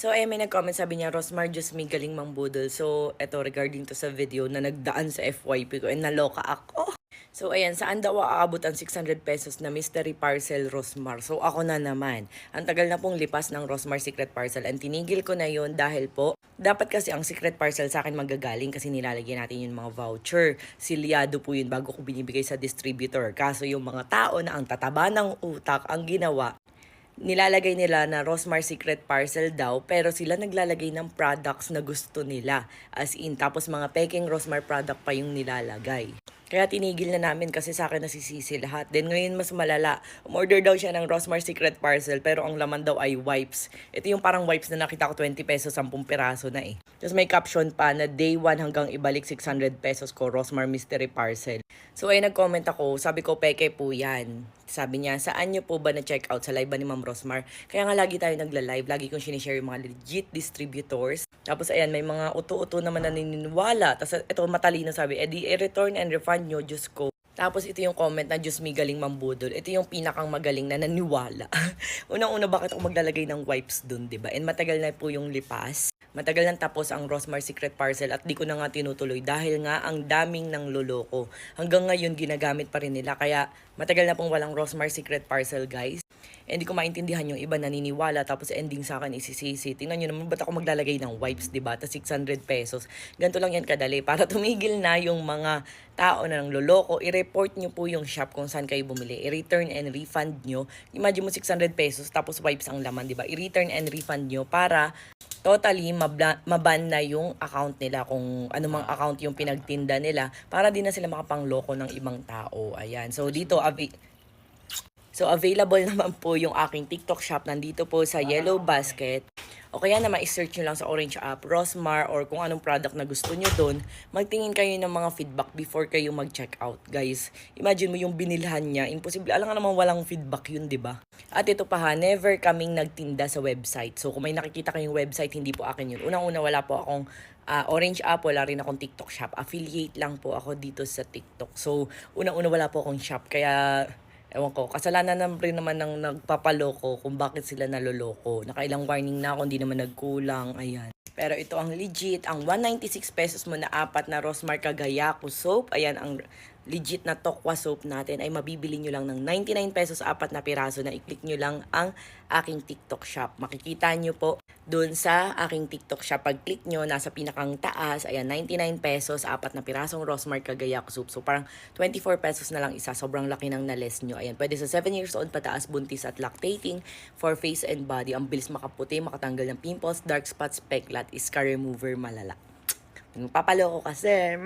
So, may nag-comment, sabi niya, Rosmar, just me, galing mang budol. So, eto, regarding to sa video na nagdaan sa FYP ko, naloka ako. So, ayan, saan daw aabot ang 600 pesos na mystery parcel, Rosmar? So, ako na naman. Ang tagal na pong lipas ng Rosmar Secret Parcel. Ang tinigil ko na yon dahil po, dapat kasi ang secret parcel sa akin magagaling kasi nilalagyan natin yung mga voucher. Silyado po yun bago ko binibigay sa distributor. Kaso yung mga tao na ang tataba ng utak ang ginawa, nilalagay nila na Rosmar Secret Parcel daw, pero sila naglalagay ng products na gusto nila. As in, tapos mga peking Rosmar product pa yung nilalagay. Kaya tinigil na namin kasi sa akin nasisisi lahat. Then ngayon mas malala, umorder daw siya ng Rosmar Secret Parcel pero ang laman daw ay wipes. Ito yung parang wipes na nakita ko 20 pesos, 10 piraso na eh. Tapos may caption pa na day 1 hanggang ibalik 600 pesos ko Rosmar Mystery Parcel. So ay nag-comment ako, sabi ko peke po yan. Sabi niya, saan niyo po ba na-check out sa live ba ni Ma'am Rosmar? Kaya nga lagi tayo nagla-live, lagi kong sinishare yung mga legit distributors. Tapos ayan, may mga uto-uto naman na naniniwala. Tapos ito matalino sabi, i-return and refund nyo, Diyos ko. Tapos ito yung comment na Diyos me galing mambudol. Ito yung pinakang magaling na naniwala. Unang-una bakit ako maglalagay ng wipes dun, diba? And matagal na po yung lipas. Matagal nang tapos ang Rosmar Secret Parcel at di ko na nga tinutuloy dahil nga ang daming ng loloko. Hanggang ngayon ginagamit pa rin nila kaya matagal na pong walang Rosmar Secret Parcel, guys. Hindi ko maintindihan yung iba naniniwala tapos ending sa akin isisisi. Tingnan nyo naman ba't ako maglalagay ng wipes, diba? Ta 600 pesos. Ganito lang yan kadali. Para tumigil na yung mga tao na ng loloko, i-report nyo po yung shop kung saan kayo bumili. I-return and refund nyo. Imagine mo 600 pesos tapos wipes ang laman, diba? I-return and refund nyo para totally maban na yung account nila kung anumang account yung pinagtinda nila para di na sila makapangloko ng ibang tao. Ayan. So, available naman po yung aking TikTok shop. Nandito po sa Yellow Basket. O kaya naman, i-search nyo lang sa Orange app, Rosmar, or kung anong product na gusto nyo doon. Magtingin kayo ng mga feedback before kayo mag-check out, guys. Imagine mo yung binilhan niya. Imposible. Alam nga naman walang feedback yun, di ba? At ito pa ha, never kaming nagtinda sa website. So, kung may nakikita kayong website, hindi po akin yun. Unang-una, wala po akong Orange app, wala rin akong TikTok shop. Affiliate lang po ako dito sa TikTok. So, unang-una, wala po akong shop. Kaya ewan ko, kasalanan rin naman ng nagpapaloko kung bakit sila naloloko. Nakailang warning na ako, hindi naman nagkulang, ayan. Pero ito ang legit, ang 196 pesos mo na apat na Rosmar Kagayako soap. Ayan, ang legit na Tokwa soap natin ay mabibili nyo lang ng 99 pesos apat na piraso na i-click nyo lang ang aking TikTok shop. Makikita nyo po doon sa aking TikTok shop. Pag-click nyo, nasa pinakang taas, ayan, 99 pesos, apat na pirasong Rosmar Kagayako soup. So, parang 24 pesos na lang isa. Sobrang laki ng nales nyo. Ayan, pwede sa 7 years old, pataas, buntis at lactating for face and body. Ang bilis makaputi, makatanggal ng pimples, dark spots, peklat, scar remover, malala. Papaloko kasi.